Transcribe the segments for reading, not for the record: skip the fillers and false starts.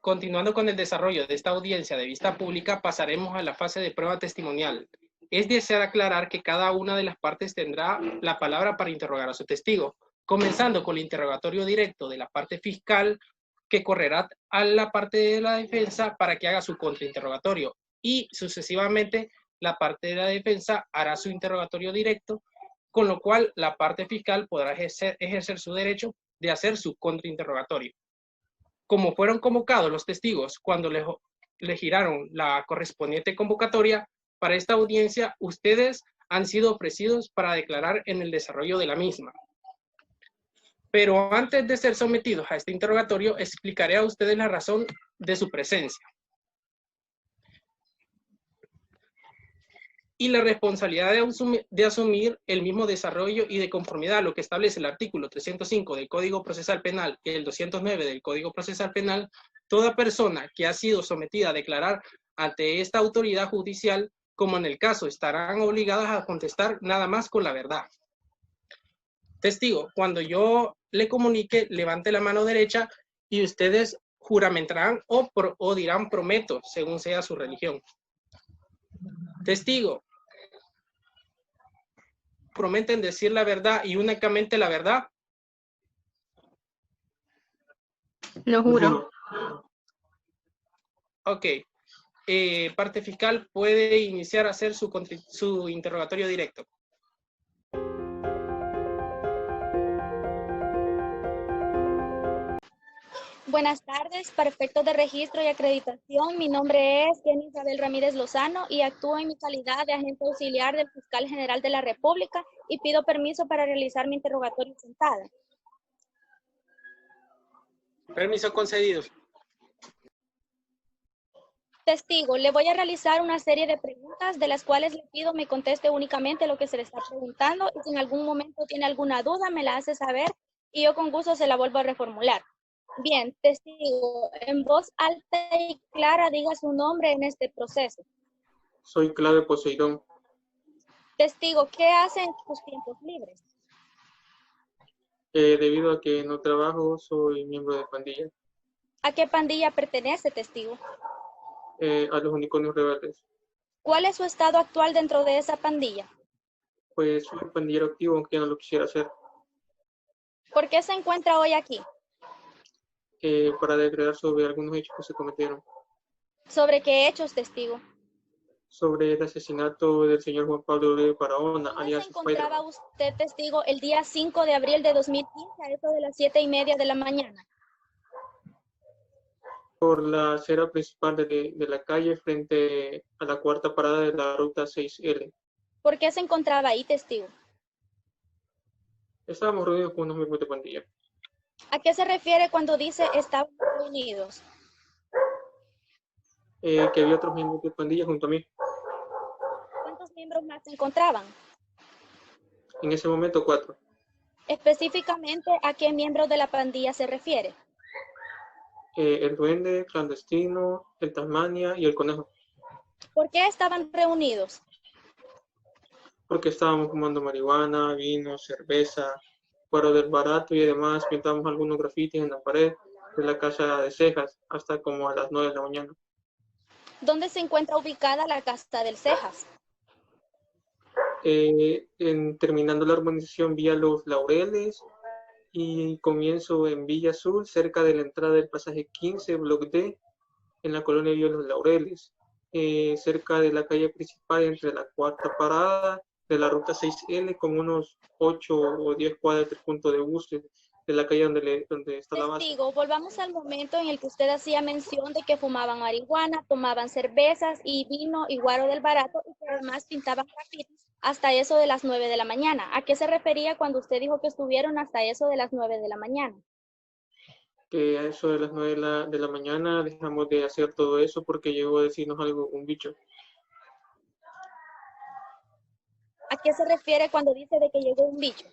Continuando con el desarrollo de esta audiencia de vista pública, pasaremos a la fase de prueba testimonial. Es desear aclarar que cada una de las partes tendrá la palabra para interrogar a su testigo, comenzando con el interrogatorio directo de la parte fiscal, que correrá a la parte de la defensa para que haga su contrainterrogatorio, y sucesivamente la parte de la defensa hará su interrogatorio directo, con lo cual la parte fiscal podrá ejercer su derecho de hacer su contrainterrogatorio. Como fueron convocados los testigos cuando le giraron la correspondiente convocatoria para esta audiencia, ustedes han sido ofrecidos para declarar en el desarrollo de la misma. Pero antes de ser sometidos a este interrogatorio, explicaré a ustedes la razón de su presencia y la responsabilidad de asumir el mismo desarrollo, y de conformidad a lo que establece el artículo 305 del Código Procesal Penal y el 209 del Código Procesal Penal, toda persona que ha sido sometida a declarar ante esta autoridad judicial, como en el caso, estarán obligadas a contestar nada más con la verdad. Testigo, cuando yo le comunique, levante la mano derecha y ustedes juramentarán o dirán prometo, según sea su religión. Testigo, prometen decir la verdad y únicamente la verdad. Lo juro. Ok. Parte fiscal puede iniciar a hacer su interrogatorio directo. Buenas tardes, para efectos de registro y acreditación, mi nombre es Jenny Isabel Ramírez Lozano y actúo en mi calidad de agente auxiliar del Fiscal General de la República y pido permiso para realizar mi interrogatorio sentada. Permiso concedido. Testigo, le voy a realizar una serie de preguntas de las cuales le pido me conteste únicamente lo que se le está preguntando y si en algún momento tiene alguna duda me la hace saber y yo con gusto se la vuelvo a reformular. Bien, testigo, en voz alta y clara diga su nombre en este proceso. Soy Clave Poseidón. Testigo, ¿qué hace en sus tiempos libres? Debido a que no trabajo, soy miembro de pandilla. ¿A qué pandilla pertenece, testigo? A los Unicornios Rebeldes. ¿Cuál es su estado actual dentro de esa pandilla? Pues soy un pandillero activo, aunque no lo quisiera hacer. ¿Por qué se encuentra hoy aquí? Para declarar sobre algunos hechos que se cometieron. ¿Sobre qué hechos, testigo? Sobre el asesinato del señor Juan Pablo Uribe Barahona, ¿Dónde alias se encontraba Spider-Man. usted, testigo, el día 5 de abril de 2015 a eso de las 7:30 de la mañana? Por la acera principal de la calle, frente a la cuarta parada de la ruta 6L. ¿Por qué se encontraba ahí, testigo? Estábamos reunidos con unos miembros de pandilla. ¿A qué se refiere cuando dice estaban reunidos? Que había otros miembros de pandilla junto a mí. ¿Cuántos miembros más se encontraban? En ese momento 4. Específicamente, ¿a qué miembros de la pandilla se refiere? El Duende, Clandestino, el Tasmania y el Conejo. ¿Por qué estaban reunidos? Porque estábamos fumando marihuana, vino, cerveza, fuera del barato, y además pintamos algunos grafitis en la pared de la casa de Cejas hasta como a las 9 de la mañana. ¿Dónde se encuentra ubicada la casa del Cejas? Terminando la urbanización Vía Los Laureles y comienzo en Villa Azul, cerca de la entrada del pasaje 15, Block D, en la colonia Vía Los Laureles, cerca de la calle principal entre la cuarta parada de la ruta 6L, con unos 8 o 10 cuadras del punto de buses de la calle donde está la base. Testigo, volvamos al momento en el que usted hacía mención de que fumaban marihuana, tomaban cervezas y vino y guaro del barato y que además pintaban grafitis hasta eso de las 9 de la mañana. ¿A qué se refería cuando usted dijo que estuvieron hasta eso de las 9 de la mañana? Que a eso de las 9 de la mañana dejamos de hacer todo eso porque llegó a decirnos algo, un bicho. ¿A qué se refiere cuando dice de que llegó un bicho?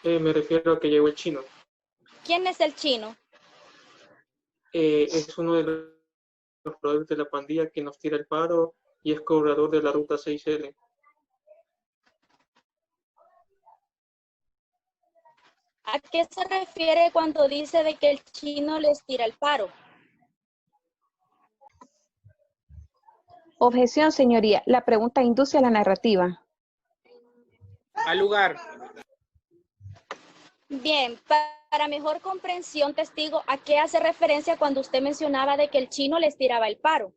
Me refiero a que llegó el chino. ¿Quién es el chino? Es uno de los productos de la pandilla que nos tira el paro y es cobrador de la ruta 6L. ¿A qué se refiere cuando dice de que el chino les tira el paro? Objeción, señoría. La pregunta induce a la narrativa. Al lugar. Bien, para mejor comprensión, testigo, ¿a qué hace referencia cuando usted mencionaba de que el chino les tiraba el paro?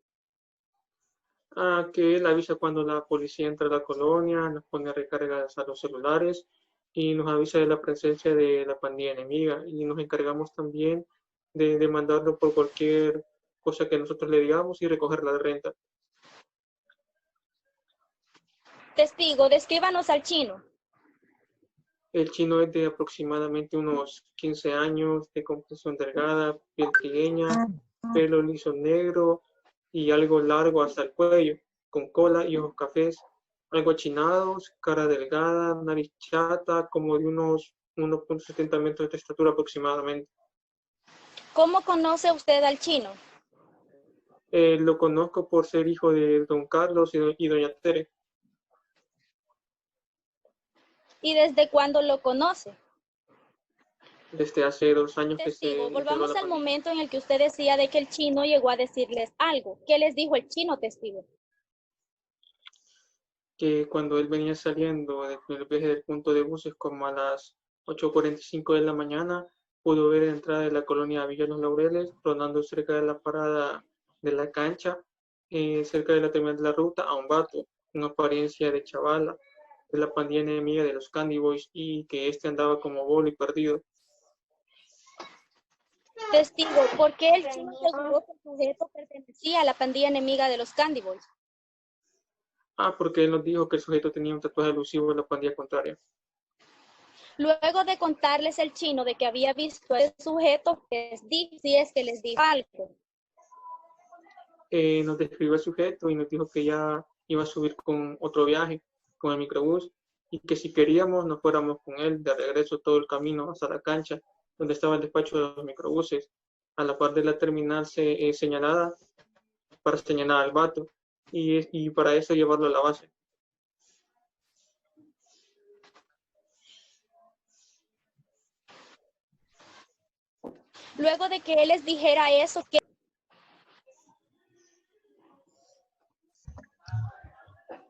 Que él avisa cuando la policía entra a la colonia, nos pone recargas a los celulares y nos avisa de la presencia de la pandilla enemiga, y nos encargamos también de demandarlo por cualquier cosa que nosotros le digamos y recoger la renta. Testigo, descríbanos al chino. El chino es de aproximadamente unos 15 años, de complexión delgada, piel trigueña, pelo liso negro y algo largo hasta el cuello, con cola y ojos cafés, algo achinados, cara delgada, nariz chata, como de unos 1,70 metros de estatura aproximadamente. ¿Cómo conoce usted al chino? Lo conozco por ser hijo de don Carlos y doña Tere. ¿Y desde cuándo lo conoce? Desde hace 2 años que se Testigo, integró a volvamos la al pandilla. momento en el que usted decía de que el chino llegó a decirles algo. ¿Qué les dijo el chino, testigo? Que cuando él venía saliendo del viaje del punto de buses como a las 8:45 de la mañana, pudo ver la entrada de la colonia Villa Los Laureles, rondando cerca de la parada de la cancha, cerca de la terminal de la ruta, a un vato, una apariencia de chavala, de la pandilla enemiga de los Candy Boys, y que este andaba como bolo y perdido. Testigo, ¿por qué el chino aseguró que el sujeto pertenecía a la pandilla enemiga de los Candy Boys? Porque él nos dijo que el sujeto tenía un tatuaje alusivo de la pandilla contraria. Luego de contarles el chino de que había visto a ese sujeto, les dijo, si es que les dijo algo. Nos describió el sujeto y nos dijo que ya iba a subir con otro viaje, con el microbús, y que si queríamos nos fuéramos con él de regreso todo el camino hasta la cancha, donde estaba el despacho de los microbuses, a la par de la terminal señalada, para señalar al vato, y para eso llevarlo a la base. Luego de que él les dijera eso, ¿qué?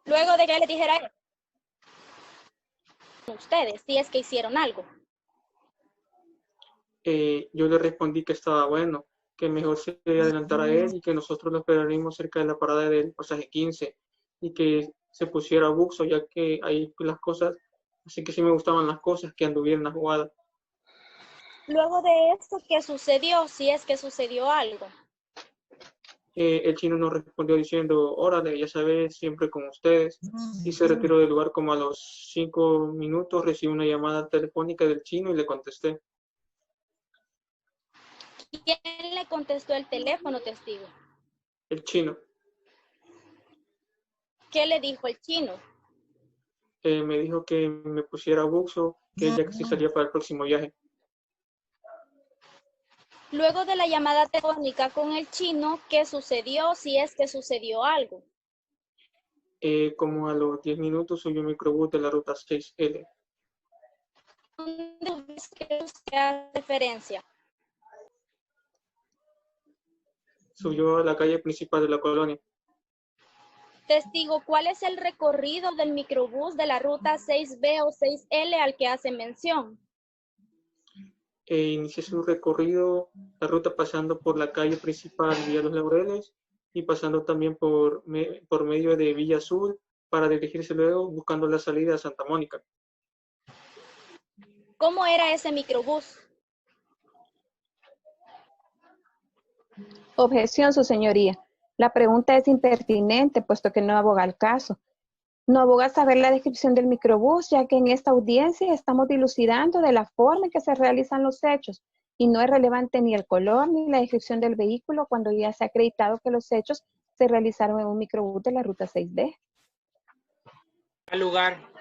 Luego de que él les dijera eso, ustedes, si es que hicieron algo. Yo le respondí que estaba bueno, que mejor se adelantara él y que nosotros lo esperaríamos cerca de la parada del pasaje 15 y que se pusiera buxo, ya que ahí las cosas, así que sí me gustaban las cosas, que anduviera en la jugada. Luego de esto, ¿qué sucedió? Si es que sucedió algo. El chino nos respondió diciendo, órale, ya sabes, siempre con ustedes, y se retiró del lugar. Como a los 5 minutos recibí una llamada telefónica del chino y le contesté. ¿Quién le contestó el teléfono, testigo? El chino. ¿Qué le dijo el chino? Me dijo que me pusiera buxo, que ella casi salía para el próximo viaje. Luego de la llamada telefónica con el chino, ¿qué sucedió? Si es que sucedió algo. Como a los 10 minutos subió un microbús de la ruta 6L. ¿Dónde usted hace referencia? Subió a la calle principal de la colonia. Testigo, ¿cuál es el recorrido del microbús de la ruta 6B o 6L al que hace mención? Inició su recorrido, la ruta pasando por la calle principal Villa Los Laureles y pasando también por medio de Villa Azul para dirigirse luego buscando la salida a Santa Mónica. ¿Cómo era ese microbús? Objeción, su señoría. La pregunta es impertinente, puesto que no aboga el caso. No aboga saber la descripción del microbús, ya que en esta audiencia estamos dilucidando de la forma en que se realizan los hechos, y no es relevante ni el color ni la descripción del vehículo cuando ya se ha acreditado que los hechos se realizaron en un microbús de la ruta 6B. Al lugar.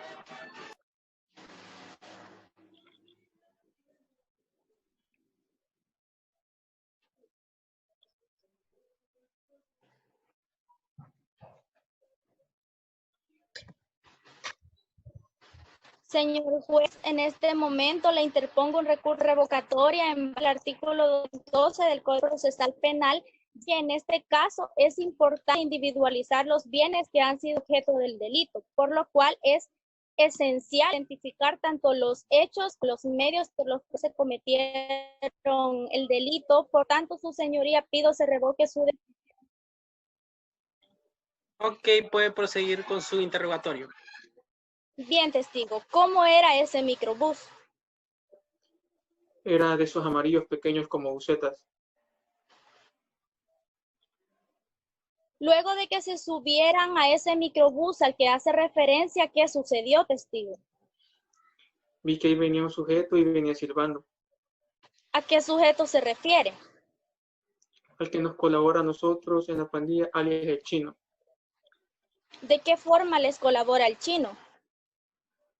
Señor juez, en este momento le interpongo un recurso revocatoria en el artículo 12 del Código Procesal Penal Y en este caso es importante individualizar los bienes que han sido objeto del delito, por lo cual es esencial identificar tanto los hechos, los medios por los que se cometieron el delito. Por tanto, su señoría, pido se revoque su decisión. Ok, puede proseguir con su interrogatorio. Bien, testigo, ¿cómo era ese microbús? Era de esos amarillos pequeños como bucetas. Luego de que se subieran a ese microbús al que hace referencia, ¿qué sucedió, testigo? Vi que ahí venía un sujeto y venía silbando, ¿A qué sujeto se refiere? al que nos colabora a nosotros en la pandilla, alias el Chino. ¿De qué forma les colabora el chino?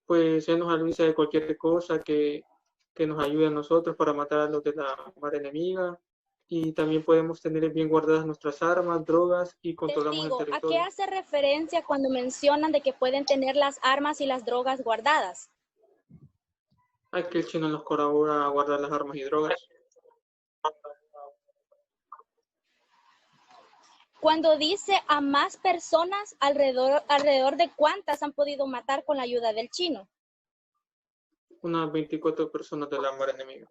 Pues él nos avisa de cualquier cosa que nos ayude a nosotros para matar a los de la mar enemiga. Y también podemos tener bien guardadas nuestras armas, drogas y controlamos el Testigo, ¿a qué territorio. hace referencia cuando mencionan de que pueden tener las armas y las drogas guardadas? A que el Chino nos colabora a guardar las armas y drogas. Cuando dice a más personas, alrededor de cuántas han podido matar con la ayuda del chino. Unas 24 personas de la mar enemiga.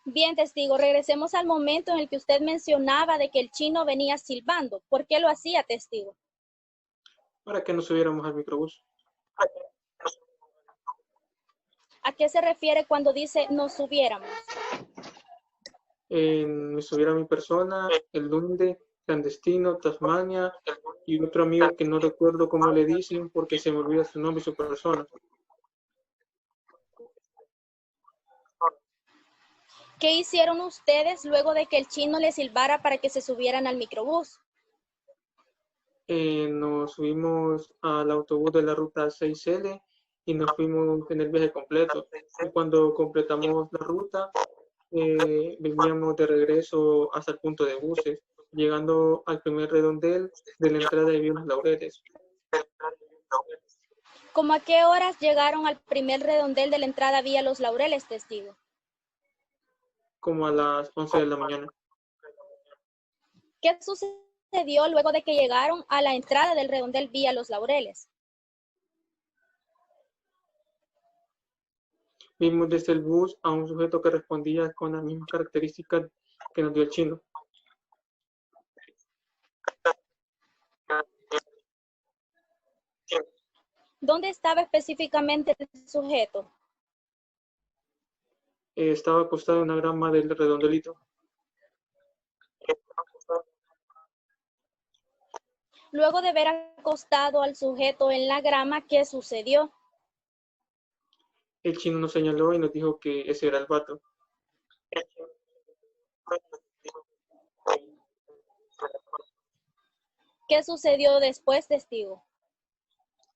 Bien, testigo, regresemos al momento en el que usted mencionaba de que el chino venía silbando. ¿Por qué lo hacía, testigo? Para que nos subiéramos al microbús. ¿A qué se refiere cuando dice nos subiéramos? Me subiera mi persona, el Dunde, Clandestino, Tasmania y otro amigo que no recuerdo cómo le dicen porque se me olvida su nombre y su persona. ¿Qué hicieron ustedes luego de que el chino les silbara para que se subieran al microbús? Nos subimos al autobús de la ruta 6L y nos fuimos en el viaje completo. Y cuando completamos la ruta, veníamos de regreso hasta el punto de buses, llegando al primer redondel de la entrada de Villa Los Laureles. ¿Cómo a qué horas llegaron al primer redondel de la entrada vía Los Laureles, testigo? Como a las 11 de la mañana. ¿Qué sucedió luego de que llegaron a la entrada del redondel vía Los Laureles? Vimos desde el bus a un sujeto que respondía con las mismas características que nos dio el chino. ¿Dónde estaba específicamente el sujeto? Estaba acostado en una grama del redondelito. Luego de ver acostado al sujeto en la grama, ¿qué sucedió? El chino nos señaló y nos dijo que ese era el vato. ¿Qué sucedió después, testigo?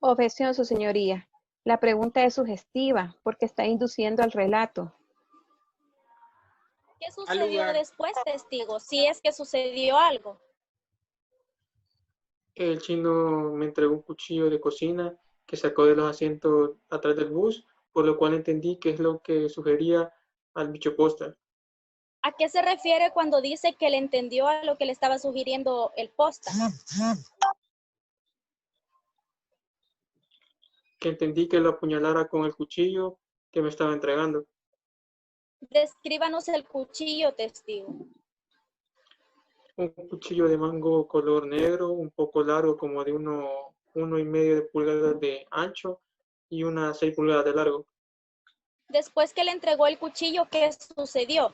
Objeción, su señoría. La pregunta es sugestiva porque está induciendo al relato. ¿Qué sucedió después, testigo? Si es que sucedió algo. El chino me entregó un cuchillo de cocina que sacó de los asientos atrás del bus, por lo cual entendí que es lo que sugería al bicho póster. ¿A qué se refiere cuando dice que le entendió a lo que le estaba sugiriendo el posta? Que entendí que lo apuñalara con el cuchillo que me estaba entregando. Descríbanos el cuchillo, testigo. Un cuchillo de mango color negro, un poco largo, como de 1,5 de pulgadas de ancho y unas 6 pulgadas de largo. Después que le entregó el cuchillo, ¿qué sucedió?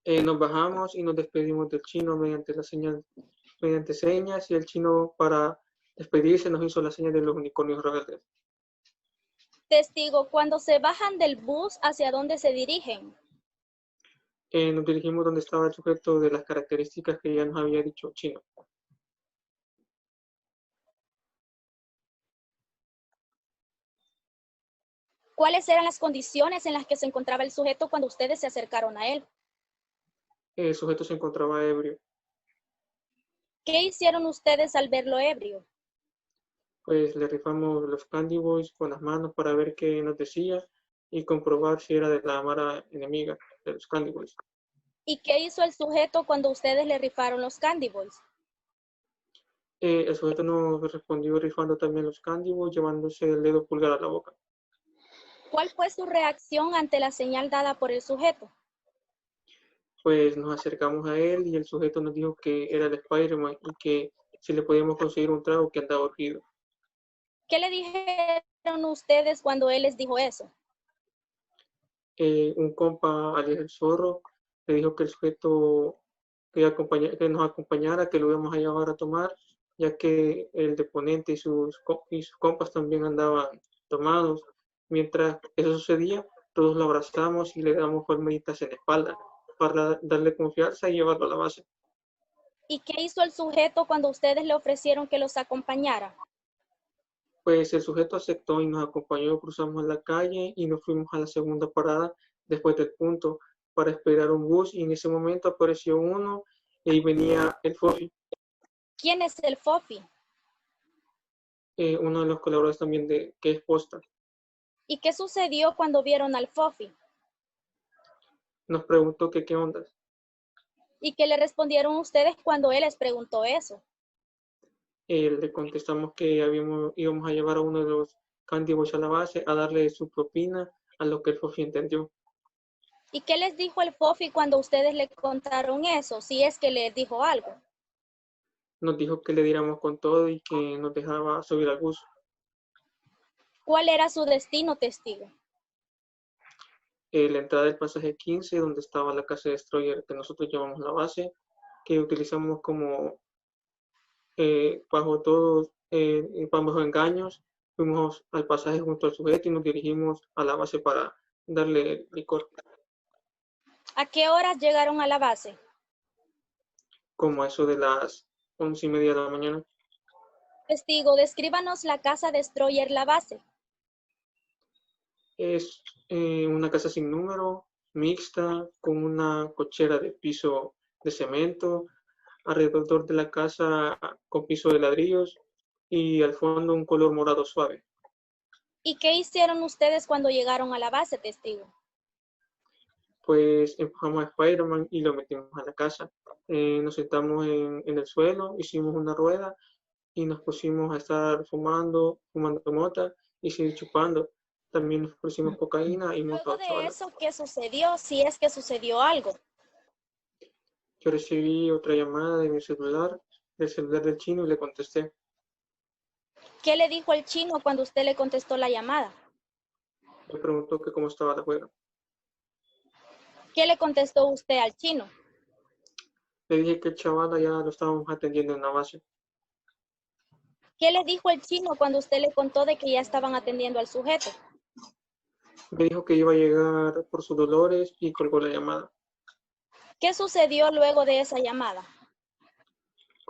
Nos bajamos y nos despedimos del chino mediante señas, y el chino, para despedirse, nos hizo la señal de los unicornios rebeldes. Testigo, cuando se bajan del bus, ¿hacia dónde se dirigen? Nos dirigimos donde estaba el sujeto de las características que ya nos había dicho Chino. ¿Cuáles eran las condiciones en las que se encontraba el sujeto cuando ustedes se acercaron a él? El sujeto se encontraba ebrio. ¿Qué hicieron ustedes al verlo ebrio? Pues le rifamos los candy boys con las manos para ver qué nos decía y comprobar si era de la mara enemiga de los Candy Boys. ¿Y qué hizo el sujeto cuando ustedes le rifaron los Candy Boys? El sujeto nos respondió rifando también los Candy Boys, llevándose el dedo pulgar a la boca. ¿Cuál fue su reacción ante la señal dada por el sujeto? Pues nos acercamos a él y el sujeto nos dijo que era el Spider-Man y que si le podíamos conseguir un trago que andaba urgido. ¿Qué le dijeron ustedes cuando él les dijo eso? Un compa, alias el Zorro, le dijo que el sujeto que nos acompañara, que lo íbamos a llevar a tomar, ya que el deponente y sus compas también andaban tomados. Mientras eso sucedía, todos lo abrazamos y le damos palmaditas en la espalda para darle confianza y llevarlo a la base. ¿Y qué hizo el sujeto cuando ustedes le ofrecieron que los acompañara? Pues el sujeto aceptó y nos acompañó, cruzamos la calle y nos fuimos a la segunda parada después del punto para esperar un bus y en ese momento apareció uno y ahí venía el Fofi, ¿Quién es el Fofi? uno de los colaboradores también de que es Posta. ¿Y qué sucedió cuando vieron al Fofi? Nos preguntó que qué onda. ¿Y qué le respondieron ustedes cuando él les preguntó eso? Le contestamos que íbamos a llevar a uno de los Candy Boys a la base a darle su propina, a lo que el Fofi entendió. ¿Y qué les dijo el Fofi cuando ustedes le contaron eso, si es que les dijo algo? Nos dijo que le diéramos con todo y que nos dejaba subir al bus. ¿Cuál era su destino, testigo? La entrada del pasaje 15, donde estaba la casa destroyer que nosotros llamamos la base, que utilizamos como bajo engaños. Fuimos al pasaje junto al sujeto y nos dirigimos a la base para darle licor. ¿A qué horas llegaron a la base? Como a eso de las 11:30 de la mañana. Testigo, descríbanos la casa destroyer la base. Es una casa sin número, mixta, con una cochera de piso de cemento, alrededor de la casa con piso de ladrillos y al fondo un color morado suave. ¿Y qué hicieron ustedes cuando llegaron a la base, testigo? Pues empujamos a Spider-Man y lo metimos a la casa. Nos sentamos en el suelo, hicimos una rueda y nos pusimos a estar fumando mota y seguir chupando. También nos pusimos cocaína y mota. Luego de eso, ¿qué sucedió? Si es que sucedió algo. Yo recibí otra llamada de mi celular, del celular del chino, y le contesté. ¿Qué le dijo el chino cuando usted le contestó la llamada? Me preguntó que cómo estaba la juega. ¿Qué le contestó usted al chino? Le dije que el chaval ya lo estábamos atendiendo en la base. ¿Qué le dijo el chino cuando usted le contó de que ya estaban atendiendo al sujeto? Me dijo que iba a llegar por sus dolores y colgó la llamada. ¿Qué sucedió luego de esa llamada?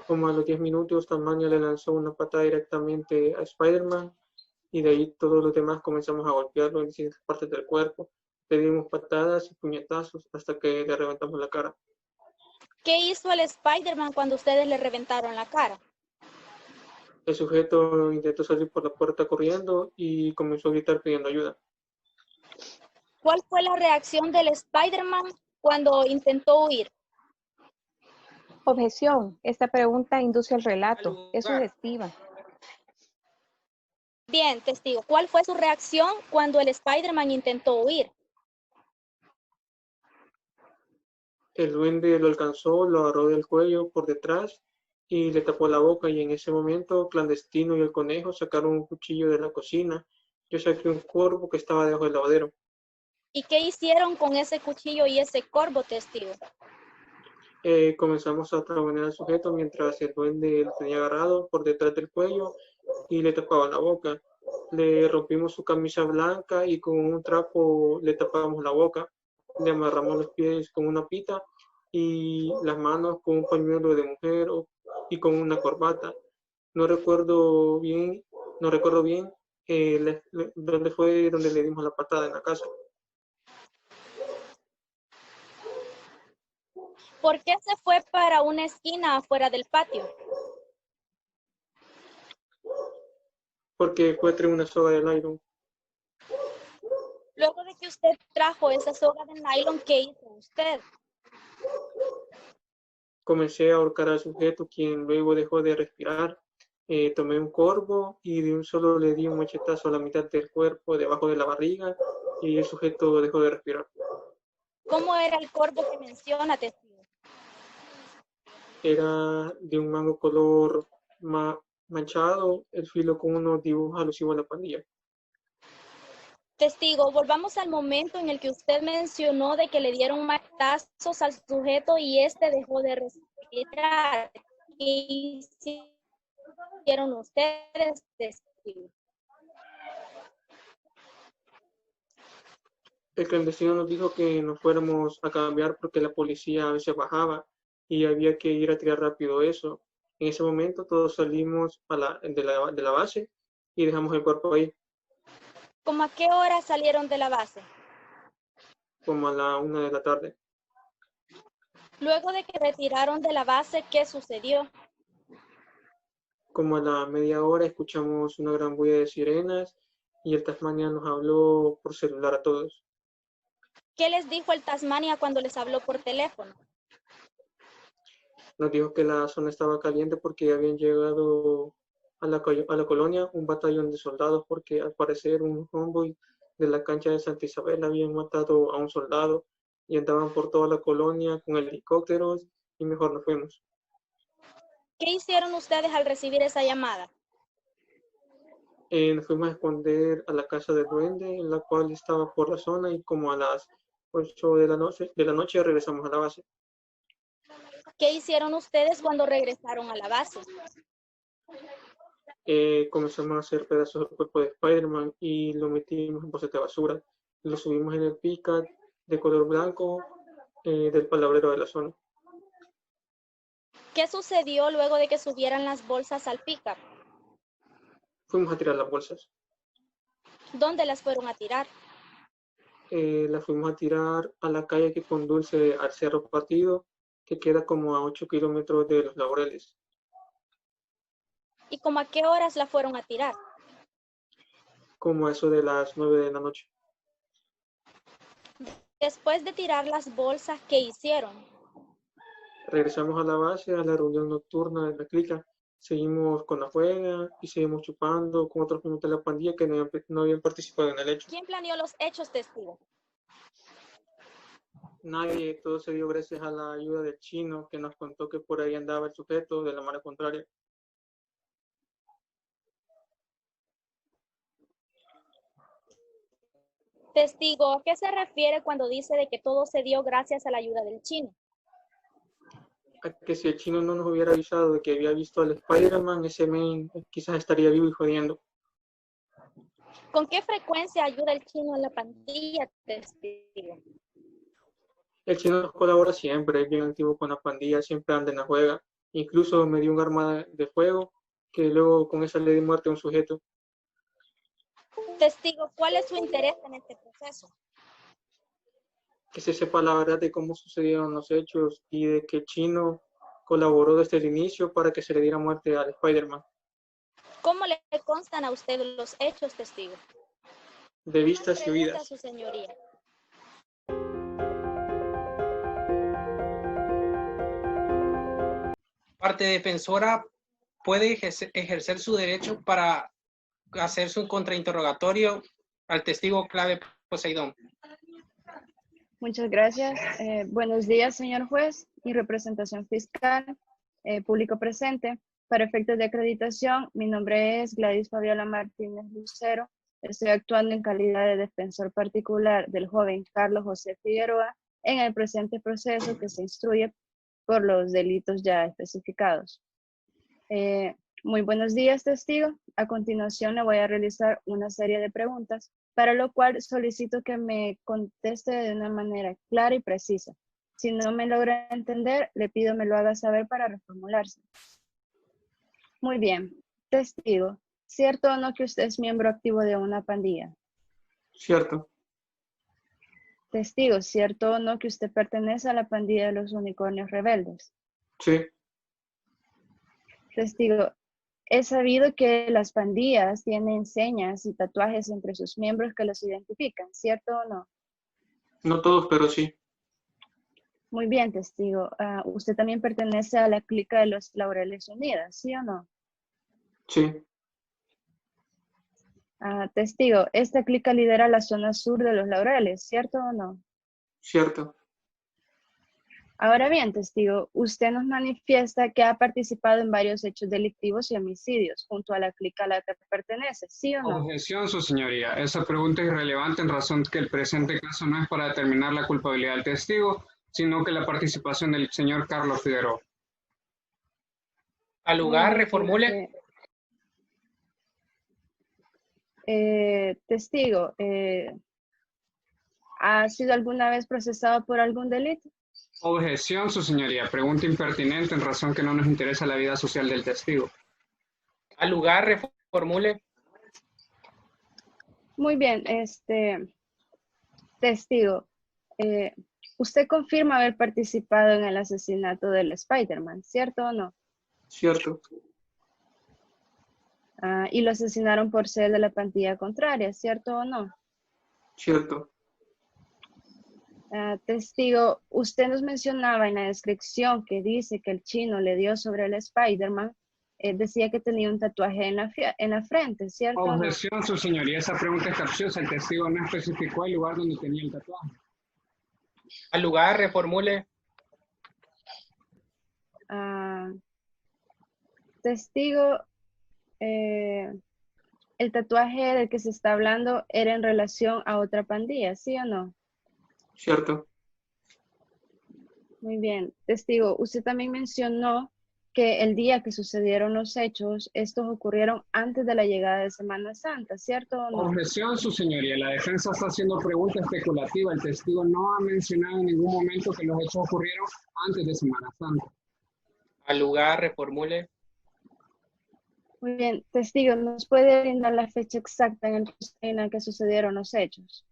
Como a los 10 minutos, Tamaña le lanzó una patada directamente a Spider-Man y de ahí todos los demás comenzamos a golpearlo en distintas partes del cuerpo. Le dimos patadas y puñetazos hasta que le reventamos la cara. ¿Qué hizo el Spider-Man cuando ustedes le reventaron la cara? El sujeto intentó salir por la puerta corriendo y comenzó a gritar pidiendo ayuda. ¿Cuál fue la reacción del Spider-Man cuando intentó huir? Objeción. Esta pregunta induce el relato. Es sugestiva. Bien, testigo. ¿Cuál fue su reacción cuando el Spider-Man intentó huir? El duende lo alcanzó, lo agarró del cuello por detrás y le tapó la boca, y en ese momento Clandestino y el conejo sacaron un cuchillo de la cocina. Yo saqué un cuervo que estaba debajo del lavadero. ¿Y qué hicieron con ese cuchillo y ese corvo, testigo? Comenzamos a trabajar al sujeto mientras el duende lo tenía agarrado por detrás del cuello y le tapaba la boca. Le rompimos su camisa blanca y con un trapo le tapamos la boca. Le amarramos los pies con una pita y las manos con un pañuelo de mujer y con una corbata. No recuerdo bien dónde fue donde le dimos la patada en la casa. ¿Por qué se fue para una esquina afuera del patio? Porque fue traer una soga de nylon. Luego de que usted trajo esa soga de nylon, ¿qué hizo usted? Comencé a ahorcar al sujeto, quien luego dejó de respirar. Tomé un corvo y de un solo le di un machetazo a la mitad del cuerpo, debajo de la barriga, y el sujeto dejó de respirar. ¿Cómo era el corvo que menciona, testigo? Era de un mango color manchado, el filo con unos dibujos alusivos a la pandilla. Testigo, volvamos al momento en el que usted mencionó de que le dieron machetazos al sujeto y este dejó de respirar. ¿Qué hicieron ustedes, testigo? El clandestino nos dijo que nos fuéramos a cambiar porque la policía a veces bajaba y había que ir a tirar rápido eso. En ese momento todos salimos de la base y dejamos el cuerpo ahí, ¿Cómo a qué hora salieron de la base? como a la 1 de la tarde. Luego de que retiraron de la base, ¿qué sucedió? Como a la media hora escuchamos una gran bulla de sirenas y el Tasmania nos habló por celular a todos. ¿Qué les dijo el Tasmania cuando les habló por teléfono? Nos dijo que la zona estaba caliente porque habían llegado a la colonia un batallón de soldados porque al parecer un convoy de la cancha de Santa Isabel habían matado a un soldado y andaban por toda la colonia con helicópteros y mejor nos fuimos. ¿Qué hicieron ustedes al recibir esa llamada? Nos fuimos a esconder a la casa del duende, en la cual estaba por la zona, y como a las 8 de la noche regresamos a la base. ¿Qué hicieron ustedes cuando regresaron a la base? Comenzamos a hacer pedazos del cuerpo de Spider-Man y lo metimos en bolsas de basura. Lo subimos en el pick-up de color blanco del palabrero de la zona. ¿Qué sucedió luego de que subieran las bolsas al pickup? Fuimos a tirar las bolsas. ¿Dónde las fueron a tirar? Las fuimos a tirar a la calle que conduce al Cerro Partido, que queda como a 8 kilómetros de Los Laureles. ¿Y cómo a qué horas la fueron a tirar? Como a eso de las 9 de la noche. Después de tirar las bolsas, ¿qué hicieron? Regresamos a la base, a la reunión nocturna de la clica. Seguimos con la juega y seguimos chupando con otros miembros de la pandilla que no habían participado en el hecho. ¿Quién planeó los hechos, testigo? Nadie, todo se dio gracias a la ayuda del chino que nos contó que por ahí andaba el sujeto de la mano contraria. Testigo, ¿a qué se refiere cuando dice de que todo se dio gracias a la ayuda del chino? A que si el chino no nos hubiera avisado de que había visto al Spider-Man, ese men quizás estaría vivo y jodiendo. ¿Con qué frecuencia ayuda el chino a la pandilla, testigo? El chino nos colabora siempre, es bien activo con la pandilla, siempre anda en la juega. Incluso me dio un arma de fuego que luego con esa le di muerte a un sujeto. Testigo, ¿cuál es su interés en este proceso? Que se sepa la verdad de cómo sucedieron los hechos y de que el chino colaboró desde el inicio para que se le diera muerte al Spider-Man. ¿Cómo le constan a usted los hechos, testigo? De vistas y Pregunta, oídas. su señoría. Parte defensora puede ejercer su derecho para hacer su contrainterrogatorio al testigo clave Poseidón. Muchas gracias. Buenos días, señor juez y representación fiscal, público presente. Para efectos de acreditación, mi nombre es Gladys Fabiola Martínez Lucero. Estoy actuando en calidad de defensor particular del joven Carlos José Figueroa en el presente proceso que se instruye por los delitos ya especificados. Muy buenos días, testigo. A continuación le voy a realizar una serie de preguntas, para lo cual solicito que me conteste de una manera clara y precisa. Si no me logra entender, le pido me lo haga saber para reformularse. Muy bien. Testigo, ¿cierto o no que usted es miembro activo de una pandilla? Cierto. Testigo, ¿cierto o no que usted pertenece a la pandilla de los unicornios rebeldes? Sí. Testigo, Es sabido que las pandillas tienen señas y tatuajes entre sus miembros que los identifican, ¿cierto o no? No todos, pero sí. Muy bien, testigo. Usted también pertenece a la clica de los Laureles Unidas, ¿sí o no? Sí, Testigo, esta clica lidera la zona sur de los Laureles, ¿cierto o no? cierto. Ahora bien, testigo, usted nos manifiesta que ha participado en varios hechos delictivos y homicidios junto a la clica a la que pertenece, ¿sí o no? Objeción, su señoría. Esa pregunta es irrelevante en razón que el presente caso no es para determinar la culpabilidad del testigo, sino que la participación del señor Carlos Figueroa. Al Muy lugar, bien, reformule. Testigo, ¿ha sido alguna vez procesado por algún delito? Objeción, su señoría. Pregunta impertinente en razón que no nos interesa la vida social del testigo. Al lugar, reformule. Muy bien, testigo, usted confirma haber participado en el asesinato del Spider-Man, ¿cierto o no? Cierto. Y lo asesinaron por ser de la pandilla contraria, ¿cierto o no? Cierto. Testigo, usted nos mencionaba en la descripción que dice que el chino le dio sobre el Spider-Man, decía que tenía un tatuaje en la frente, ¿cierto o no? Objeción, su señoría. Esa pregunta es capciosa. El testigo no especificó el lugar donde tenía el tatuaje. Al lugar, reformule. Testigo, el tatuaje del que se está hablando era en relación a otra pandilla, ¿sí o no? Cierto. Muy bien. Testigo, usted también mencionó que el día que sucedieron los hechos, estos ocurrieron antes de la llegada de Semana Santa, ¿cierto o no? Objeción, su señoría. La defensa está haciendo pregunta especulativa. El testigo no ha mencionado en ningún momento que los hechos ocurrieron antes de Semana Santa. Al lugar, reformule. Muy bien. Testigo, ¿nos puede brindar la fecha exacta en la que sucedieron los hechos?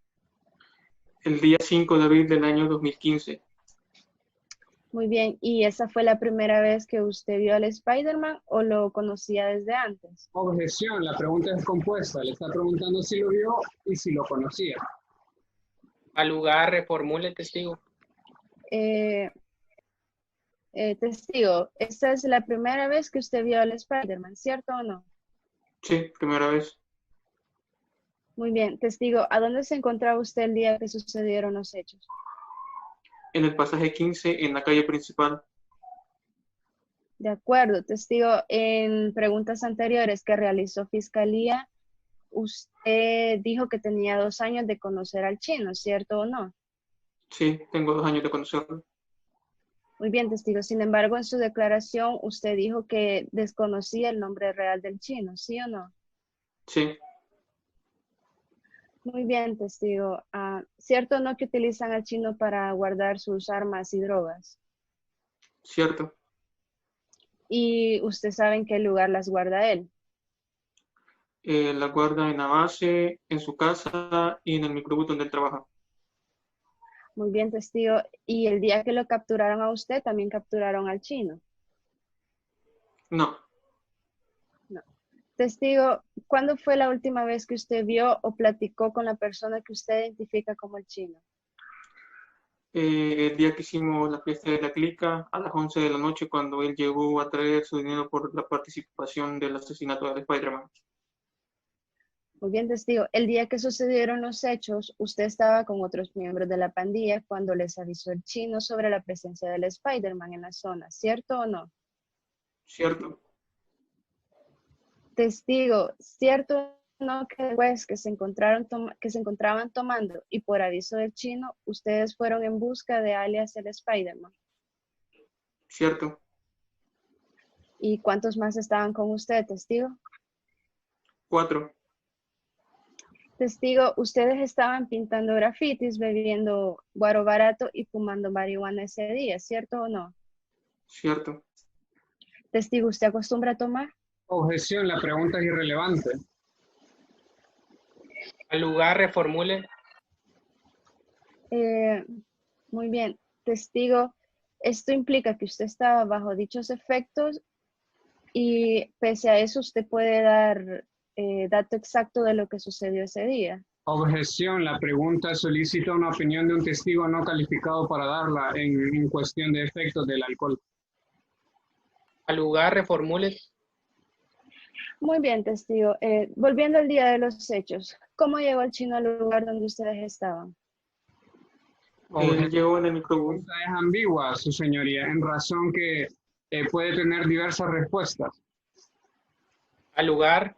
El día 5 de abril del año 2015. Muy bien. ¿Y esa fue la primera vez que usted vio al Spider-Man o lo conocía desde antes? Objeción, la pregunta es compuesta. Le está preguntando si lo vio y si lo conocía. Al lugar, reformule, testigo. Testigo, esta es la primera vez que usted vio al Spider-Man, ¿cierto o no? Sí, primera vez. Muy bien. Testigo, ¿a dónde se encontraba usted el día que sucedieron los hechos? En el pasaje 15, en la calle principal. De acuerdo, testigo. En preguntas anteriores que realizó Fiscalía, usted dijo que tenía 2 años de conocer al chino, ¿cierto o no? Sí, tengo 2 años de conocerlo. Muy bien, testigo. Sin embargo, en su declaración, usted dijo que desconocía el nombre real del chino, ¿sí o no? Sí, Muy bien, testigo. ¿Cierto o no que utilizan al chino para guardar sus armas y drogas? cierto. Y usted sabe en qué lugar las guarda él. La guarda en la base, en su casa y en el microbús donde él trabaja. Muy bien, testigo. Y el día que lo capturaron a usted, también capturaron al chino. No, No. Testigo, ¿cuándo fue la última vez que usted vio o platicó con la persona que usted identifica como el chino? el día que hicimos la fiesta de la clica a las 11 de la noche cuando él llegó a traer su dinero por la participación del asesinato de Spider-Man. Muy bien, testigo. El día que sucedieron los hechos, usted estaba con otros miembros de la pandilla cuando les avisó el chino sobre la presencia del Spider-Man en la zona, ¿cierto o no? Cierto, Testigo, ¿cierto o no que después que se encontraban tomando y por aviso del chino, ustedes fueron en busca de alias el Spider-Man? cierto. ¿Y cuántos más estaban con usted, testigo? 4, Testigo, ustedes estaban pintando grafitis, bebiendo guaro barato y fumando marihuana ese día, ¿cierto o no? cierto. Testigo, ¿usted acostumbra a tomar? Objeción, la pregunta es irrelevante. Al lugar, reformule. Muy bien. Testigo, esto implica que usted estaba bajo dichos efectos Y pese a eso, ¿usted puede dar dato exacto de lo que sucedió ese día? Objeción. La pregunta solicita una opinión de un testigo no calificado para darla en cuestión de efectos del alcohol. Al lugar, reformule. Muy bien, testigo. Volviendo al día de los hechos, ¿cómo llegó el chino al lugar donde ustedes estaban? Él llegó en el La microbús. pregunta es ambigua, su señoría, en razón que puede tener diversas respuestas. Al lugar,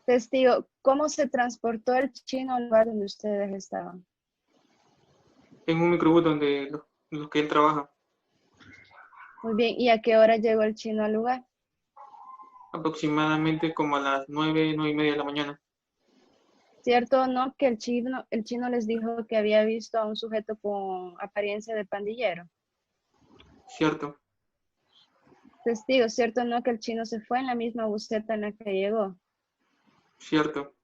Testigo, ¿cómo se transportó el chino al lugar donde ustedes estaban? En un microbús donde los que él trabaja. Muy bien, ¿y a qué hora llegó el chino al lugar? Aproximadamente como a las 9:30 de la mañana. ¿Cierto o no que el chino les dijo que había visto a un sujeto con apariencia de pandillero? Cierto. Testigo, ¿cierto o no que el chino se fue en la misma buseta en la que llegó? Cierto.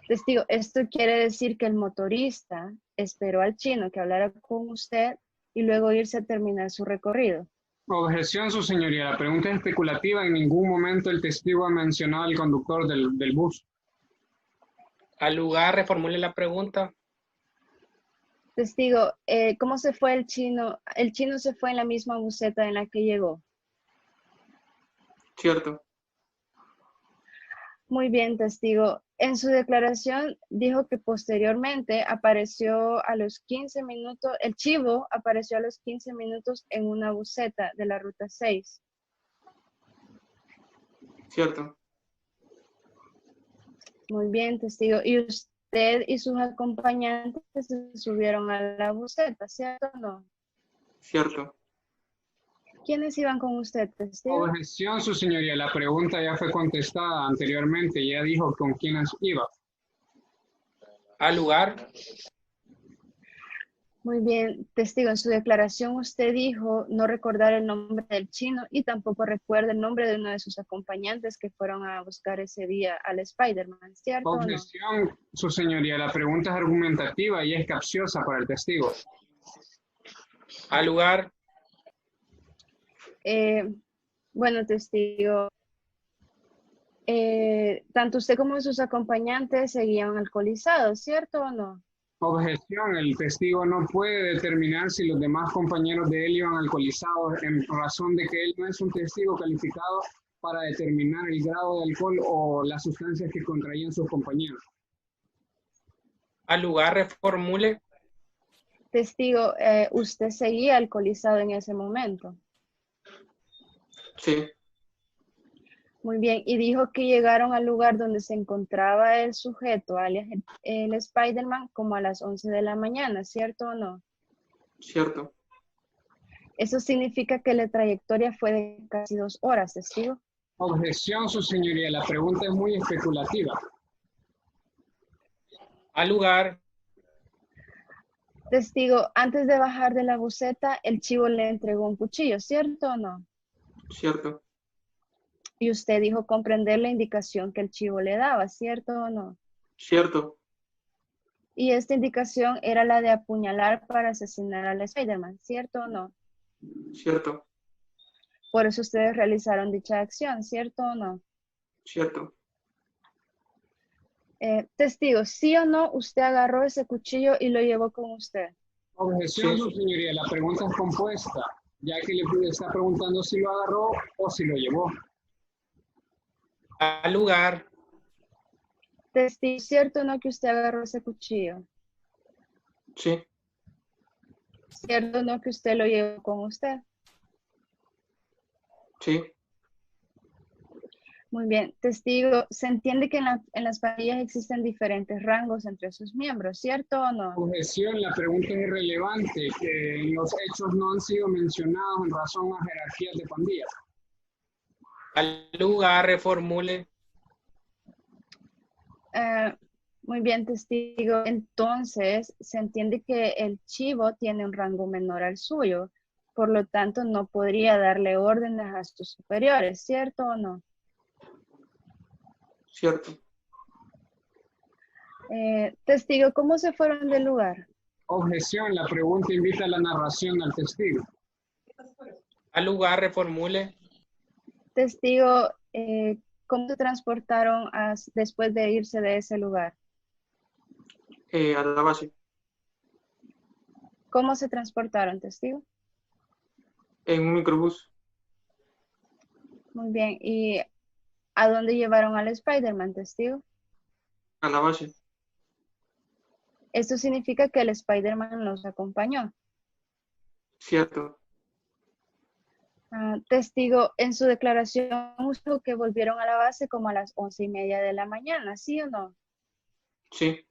Testigo, esto quiere decir que el motorista esperó al chino que hablara con usted y luego irse a terminar su recorrido. Objeción, su señoría. La pregunta es especulativa. En ningún momento el testigo ha mencionado al conductor del bus. al lugar, reformule la pregunta. Testigo, ¿cómo se fue el chino? El chino se fue en la misma buseta en la que llegó. Cierto. Muy bien, testigo. En su declaración dijo que posteriormente apareció a los 15 minutos, el chivo apareció a los 15 minutos en una buseta de la ruta 6. Cierto. Muy bien, testigo. Y usted y sus acompañantes se subieron a la buseta, ¿cierto o no? Cierto. ¿Quiénes iban con usted, testigo? Objeción, su señoría. La pregunta ya fue contestada anteriormente. Ya dijo con quiénes iba. Al lugar, Muy bien, testigo, en su declaración usted dijo no recordar el nombre del chino y tampoco recuerda el nombre de uno de sus acompañantes que fueron a buscar ese día al Spider-Man, ¿cierto o no? Objeción, su señoría. La pregunta es argumentativa y es capciosa para el testigo. al lugar, Bueno, testigo, tanto usted como sus acompañantes seguían alcoholizados, ¿cierto o no? Objeción, el testigo no puede determinar si los demás compañeros de él iban alcoholizados en razón de que él no es un testigo calificado para determinar el grado de alcohol o las sustancias que contraían sus compañeros. al lugar, reformule. Testigo, usted seguía alcoholizado en ese momento. Sí. Muy bien, y dijo que llegaron al lugar donde se encontraba el sujeto, alias el Spider-Man, como a las 11 de la mañana, ¿cierto o no? Cierto. Eso significa que la trayectoria fue de casi 2 horas, testigo. Objeción, su señoría. La pregunta es muy especulativa. Al lugar, Testigo, antes de bajar de la buseta, el chivo le entregó un cuchillo, ¿cierto o no? Cierto. Y usted dijo comprender la indicación que el chivo le daba, ¿cierto o no? Cierto. Y esta indicación era la de apuñalar para asesinar al Spider-Man, ¿cierto o no? Cierto. Por eso ustedes realizaron dicha acción, ¿cierto o no? Cierto. Testigo, ¿sí o no usted agarró ese cuchillo y lo llevó con usted? Objeción, Sí. su señoría. La pregunta es compuesta, ya que le está preguntando si lo agarró o si lo llevó. al lugar, Testigo, ¿cierto o no que usted agarró ese cuchillo? Sí. ¿Cierto o no que usted lo llevó con usted? Sí. Muy bien. Testigo, se entiende que en las pandillas existen diferentes rangos entre sus miembros, ¿cierto o no? Objeción, la pregunta es irrelevante, que los hechos no han sido mencionados en razón a jerarquías de pandillas. al lugar, reformule. Muy bien, testigo. Entonces, se entiende que el chivo tiene un rango menor al suyo, por lo tanto, no podría darle órdenes a sus superiores, ¿cierto o no? Cierto. Testigo, ¿cómo se fueron del lugar? Objeción, la pregunta invita a la narración al testigo. Al lugar, reformule. Testigo, ¿cómo se transportaron después de irse de ese lugar? A la base, ¿Cómo se transportaron, testigo? en un microbús, Muy bien. ¿Y a dónde llevaron al Spider-Man, testigo? a la base, Esto significa que el Spider-Man los acompañó. cierto, Testigo, en su declaración usó que volvieron a la base como a las 11:30 de la mañana, ¿sí o no? sí,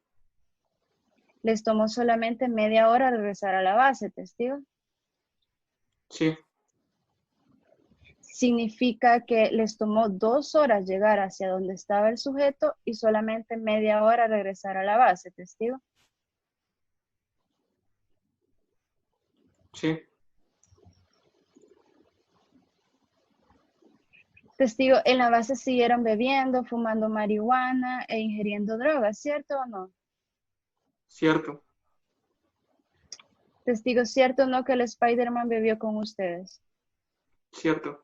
Les tomó solamente media hora regresar a la base, testigo. sí, Significa que les tomó 2 horas llegar hacia donde estaba el sujeto y solamente media hora regresar a la base, testigo. sí, Testigo, en la base siguieron bebiendo, fumando marihuana e ingiriendo drogas, ¿cierto o no? cierto, Testigo, ¿cierto o no que el Spider-Man bebió con ustedes? cierto,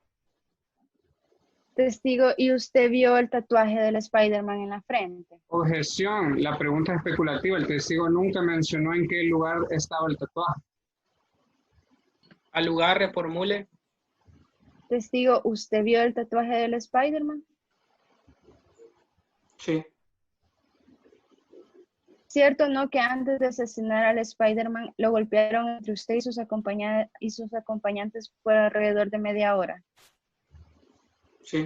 Testigo, ¿y usted vio el tatuaje del Spider-Man en la frente? Objeción, la pregunta es especulativa. El testigo nunca mencionó en qué lugar estaba el tatuaje. Al lugar reformule. Testigo, ¿usted vio el tatuaje del Spider-Man? sí, ¿Cierto o no que antes de asesinar al Spider-Man lo golpearon entre usted y sus acompañantes por alrededor de media hora? sí,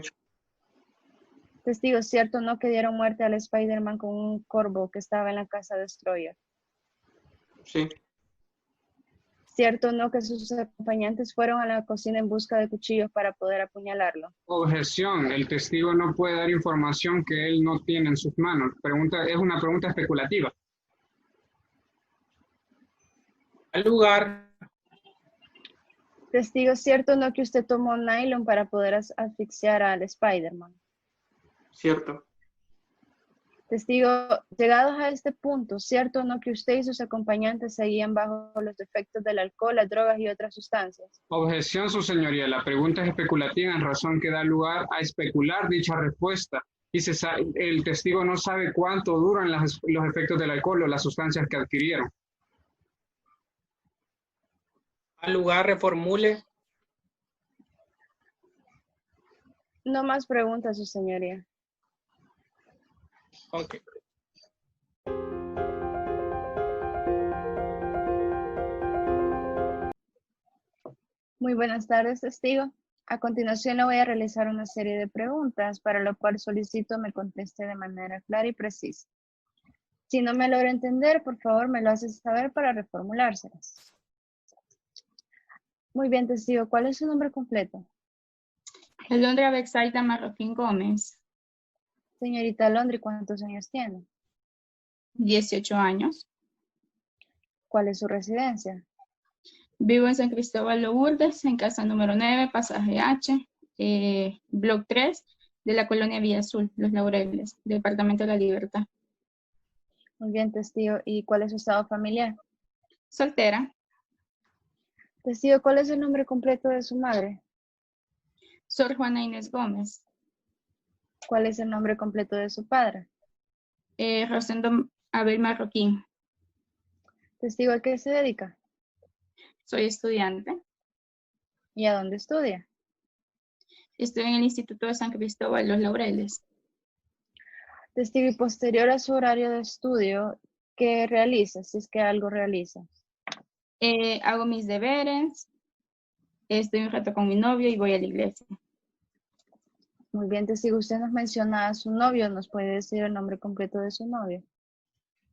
Testigo, ¿cierto o no que dieron muerte al Spider-Man con un corvo que estaba en la casa Destroyer? sí, ¿Cierto o no que sus acompañantes fueron a la cocina en busca de cuchillos para poder apuñalarlo? Objeción, el testigo no puede dar información que él no tiene en sus manos. Es una pregunta especulativa. Al lugar. Testigo, ¿cierto o no que usted tomó nylon para poder asfixiar al Spider-Man? cierto, Testigo, llegados a este punto, ¿cierto o no que usted y sus acompañantes seguían bajo los efectos del alcohol, las drogas y otras sustancias? Objeción, su señoría. La pregunta es especulativa en razón que da lugar a especular dicha respuesta. Y el testigo no sabe cuánto duran los efectos del alcohol o las sustancias que adquirieron. Al lugar reformule. No más preguntas, su señoría. Ok. Muy buenas tardes, testigo. A continuación le voy a realizar una serie de preguntas, para lo cual solicito me conteste de manera clara y precisa. Si no me logra entender, por favor me lo hace saber para reformulárselas. Muy bien, testigo. ¿Cuál es su nombre completo? Alondra Bexaida Marroquín Gómez, Señorita Alondra, ¿cuántos años tiene? 18 años. ¿Cuál es su residencia? Vivo en San Cristóbal Lourdes, en casa número 9, pasaje H, block 3, de la colonia Villa Azul, Los Laureles, departamento de La Libertad. Muy bien, testigo. ¿Y cuál es su estado familiar? Soltera. Testigo, ¿cuál es el nombre completo de su madre? Sor Juana Inés Gómez. ¿Cuál es el nombre completo de su padre? Rosendo Abel Marroquín. Testigo, ¿a qué se dedica? Soy estudiante. ¿Y a dónde estudia? Estoy en el Instituto de San Cristóbal, Los Laureles. Testigo, y posterior a su horario de estudio, ¿qué realiza? Si es que algo realiza. Hago mis deberes, estoy un rato con mi novio y voy a la iglesia. Muy bien, testigo. Usted nos menciona a su novio. ¿Nos puede decir el nombre completo de su novio?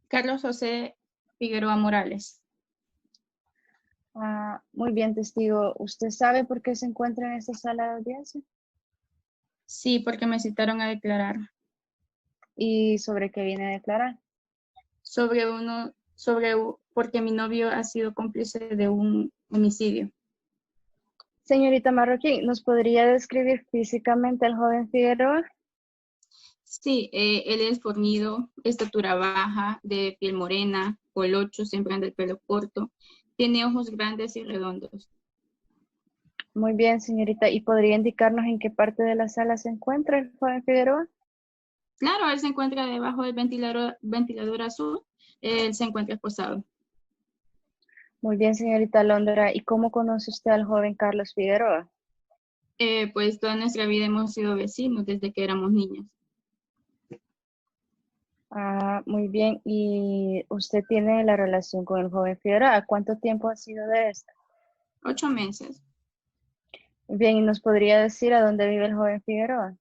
Carlos José Figueroa Morales. Muy bien, testigo. ¿Usted sabe por qué se encuentra en esta sala de audiencia? Sí, porque me citaron a declarar. ¿Y sobre qué viene a declarar? Porque mi novio ha sido cómplice de un homicidio. Señorita Marroquín, ¿nos podría describir físicamente al joven Figueroa? Sí, él es fornido, estatura baja, de piel morena, colocho, siempre anda el pelo corto, tiene ojos grandes y redondos. Muy bien, señorita. ¿Y podría indicarnos en qué parte de la sala se encuentra el joven Figueroa? Claro, él se encuentra debajo del ventilador azul. Él se encuentra esposado. Muy bien, señorita Londra. ¿Y cómo conoce usted al joven Carlos Figueroa? Pues toda nuestra vida hemos sido vecinos desde que éramos niños. Ah, muy bien. ¿Y usted tiene la relación con el joven Figueroa? ¿Cuánto tiempo ha sido de esta? 8 meses. Bien, ¿y nos podría decir a dónde vive el joven Figueroa?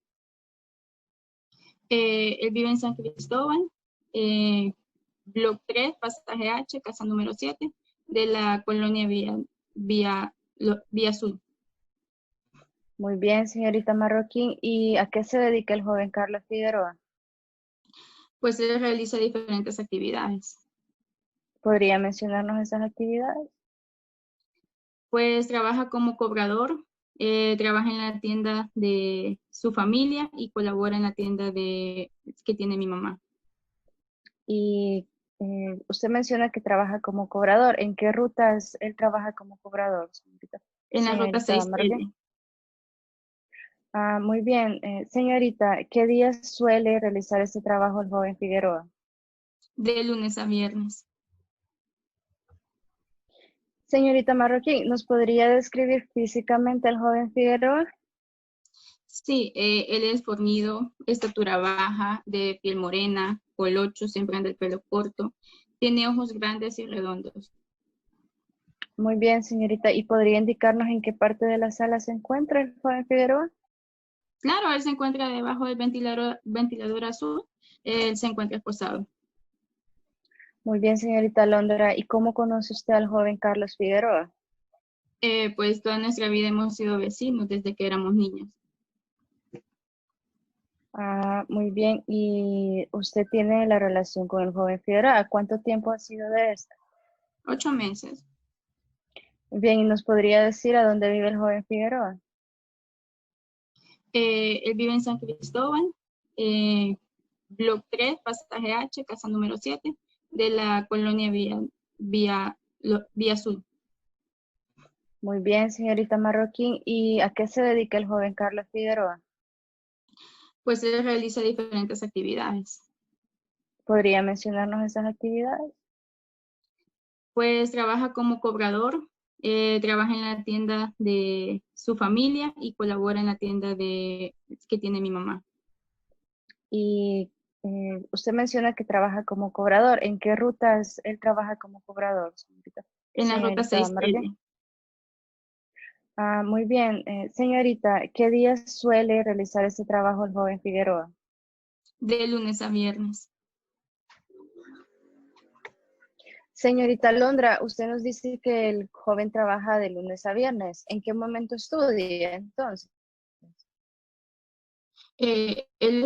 Él vive en San Cristóbal, Block 3, pasaje H, casa número 7, de la colonia Vía Azul. Muy bien, señorita Marroquín. ¿Y a qué se dedica el joven Carlos Figueroa? Pues él realiza diferentes actividades. ¿Podría mencionarnos esas actividades? Pues trabaja como cobrador, trabaja en la tienda de su familia y colabora en la tienda que tiene mi mamá. Y usted menciona que trabaja como cobrador. ¿En qué rutas él trabaja como cobrador, señorita? En la ruta Señorita 6L, Marroquín. Ah, muy bien. Señorita, ¿qué días suele realizar este trabajo el joven Figueroa? de lunes a viernes. Señorita Marroquín, ¿nos podría describir físicamente al joven Figueroa? Sí, él es fornido, estatura baja, de piel morena, colocho, siempre anda el pelo corto, tiene ojos grandes y redondos. Muy bien, señorita. ¿Y podría indicarnos en qué parte de la sala se encuentra el joven Figueroa? Claro, él se encuentra debajo del ventilador azul, él se encuentra esposado. Muy bien, señorita Londra. ¿Y cómo conoce usted al joven Carlos Figueroa? Pues toda nuestra vida hemos sido vecinos desde que éramos niños. Ah, muy bien. ¿Y usted tiene la relación con el joven Figueroa? ¿Cuánto tiempo ha sido de esta? 8 meses. Bien, ¿y nos podría decir a dónde vive el joven Figueroa? Él vive en San Cristóbal, Block 3, pasaje H, casa número 7, de la colonia Vía Azul. Muy bien, señorita Marroquín. ¿Y a qué se dedica el joven Carlos Figueroa? Pues él realiza diferentes actividades. ¿Podría mencionarnos esas actividades? Pues trabaja como cobrador, trabaja en la tienda de su familia y colabora en la tienda que tiene mi mamá. Y usted menciona que trabaja como cobrador. ¿En qué rutas él trabaja como cobrador, señorita? En la ruta Señorita 6L, Marroquín. Ah, muy bien. Señorita, ¿qué días suele realizar este trabajo el joven Figueroa? de lunes a viernes. Señorita Londra, usted nos dice que el joven trabaja de lunes a viernes. ¿En qué momento estudia entonces? Él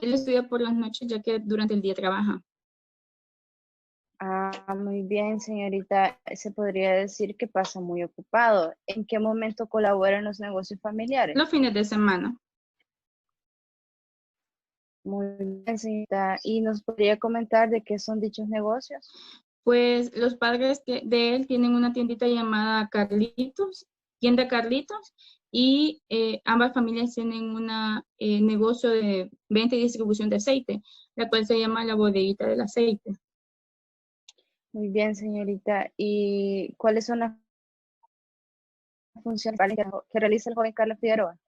estudia por las noches ya que durante el día trabaja. Ah, muy bien, señorita. Se podría decir que pasa muy ocupado. ¿En qué momento colabora en los negocios familiares? Los fines de semana. Muy bien, señorita. ¿Y nos podría comentar de qué son dichos negocios? Pues los padres de él tienen una tiendita llamada Carlitos, tienda Carlitos, y ambas familias tienen un negocio de venta y distribución de aceite, la cual se llama la bodeguita del aceite. Muy bien, señorita. ¿Y cuáles son las funciones que realiza el joven Carlos Figueroa?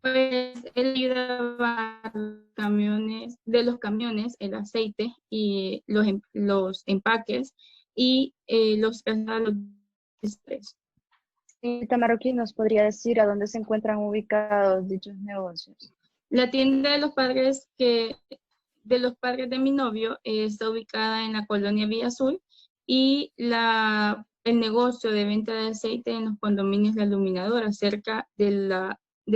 Pues él ayudaba a los camiones, el aceite y los empaques y los traslados. Señorita Marroquín, ¿nos podría decir a dónde se encuentran ubicados dichos negocios? La tienda de los padres de mi novio está ubicada en la colonia Villa Azul y el negocio de venta de aceite en los condominios La Iluminadora, cerca del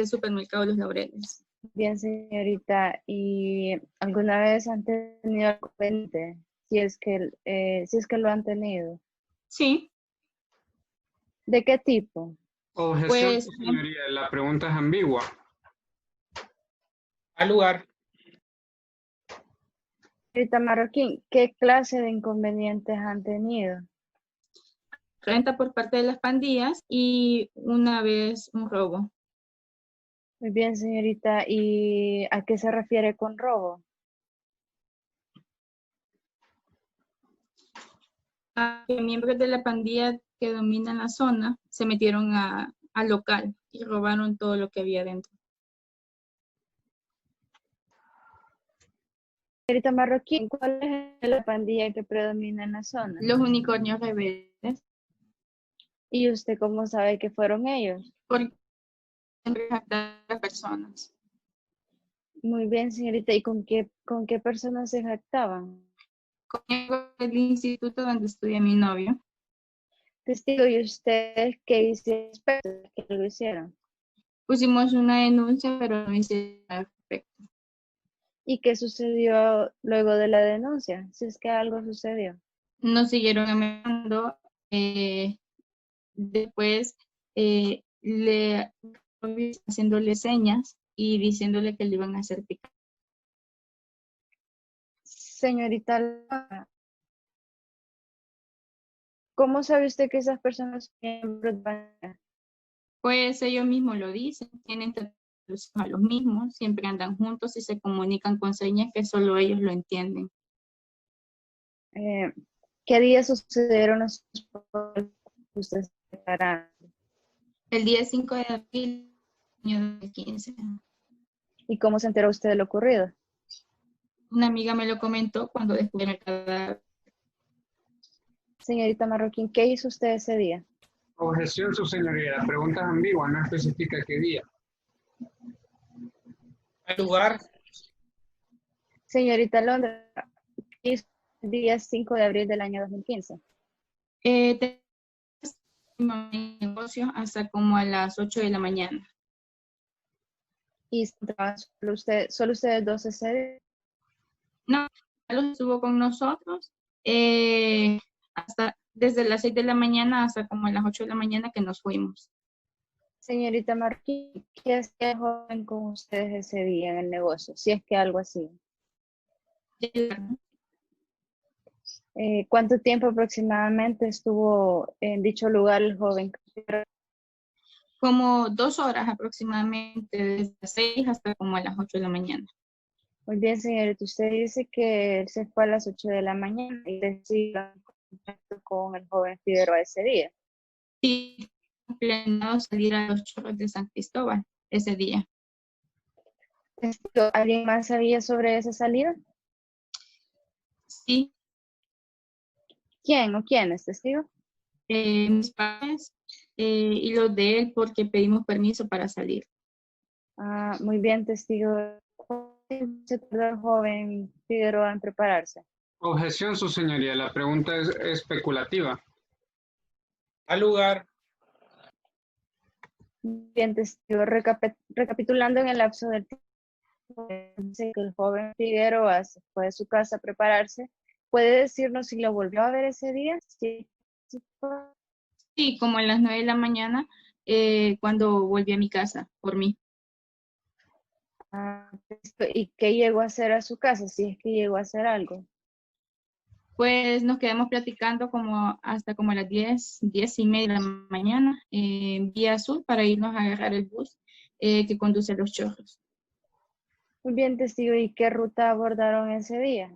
supermercado Los Laureles. Bien, señorita. ¿Y alguna vez han tenido algo pendiente? Si es que lo han tenido. Sí, ¿De qué tipo? Objeción, pues señoría, la pregunta es ambigua. Al lugar. Señorita Marroquín, ¿qué clase de inconvenientes han tenido? renta por parte de las pandillas y una vez un robo. Muy bien, señorita. ¿Y a qué se refiere con robo? A que miembros de la pandilla que dominan la zona se metieron al local y robaron todo lo que había dentro. Señorita Marroquín, ¿cuál es la pandilla que predomina en la zona? Los unicornios rebeldes. ¿Y usted cómo sabe que fueron ellos? Porque siempre jactan a las personas. Muy bien, señorita. ¿Y con qué personas se jactaban? Con el instituto donde estudia mi novio. Testigo, ¿y ustedes qué hicieron? ¿Qué lo hicieron? Pusimos una denuncia, pero no hicieron nada al respecto. ¿Y qué sucedió luego de la denuncia? Si es que algo sucedió. Nos siguieron amenazando. Después le haciéndole señas y diciéndole que le iban a hacer picar. Señorita, ¿cómo sabe usted que esas personas son miembros de pandilla? Pues ellos mismos lo dicen, tienen a los mismos, siempre andan juntos y se comunican con señas que solo ellos lo entienden. ¿Qué días sucedieron los que ustedes se separaron? El día 5 de abril del año 2015. ¿Y cómo se enteró usted de lo ocurrido? Una amiga me lo comentó cuando descubrieron el cadáver. Señorita Marroquín, ¿qué hizo usted ese día? Objeción, su señoría. La pregunta es ambigua, no especifica qué día. Al lugar, Señorita Londra, ¿qué hizo el día 5 de abril del año 2015? Negocios hasta como a las 8 de la mañana. ¿Y solo ustedes dos ese día? No, Carlos estuvo con nosotros hasta desde las 6 de la mañana hasta como a las 8 de la mañana que nos fuimos. Señorita Marroquín, ¿qué hacía el joven con ustedes ese día en el negocio? Si es que algo así. ¿Cuánto tiempo aproximadamente estuvo en dicho lugar el joven? Como 2 horas aproximadamente, desde las 6 hasta como a las 8 de la mañana. Muy bien, señorita. Usted dice que él se fue a las 8 de la mañana y decidió contacto con el joven Figueroa ese día. Sí, planeado salir a los Chorros de San Cristóbal ese día. ¿Alguien más sabía sobre esa salida? Sí, ¿Quién o quiénes, testigo? mis padres y los de él porque pedimos permiso para salir. Muy bien, testigo. ¿Cuánto tiempo se tardó el joven Figueroa en prepararse? Objeción, su señoría. La pregunta es especulativa. al lugar, Bien, testigo. Recapitulando en el lapso del tiempo, dice que el joven Figueroa se fue de su casa a prepararse. ¿Puede decirnos si lo volvió a ver ese día? Sí. Sí, como a las 9 de la mañana cuando volví a mi casa por mí. ¿Y qué llegó a hacer a su casa? Si es que llegó a hacer algo. Pues nos quedamos platicando como hasta como a las 10:30 de la mañana en Vía Azul para irnos a agarrar el bus que conduce a Los Chorros. Muy bien, testigo. ¿Y qué ruta abordaron ese día?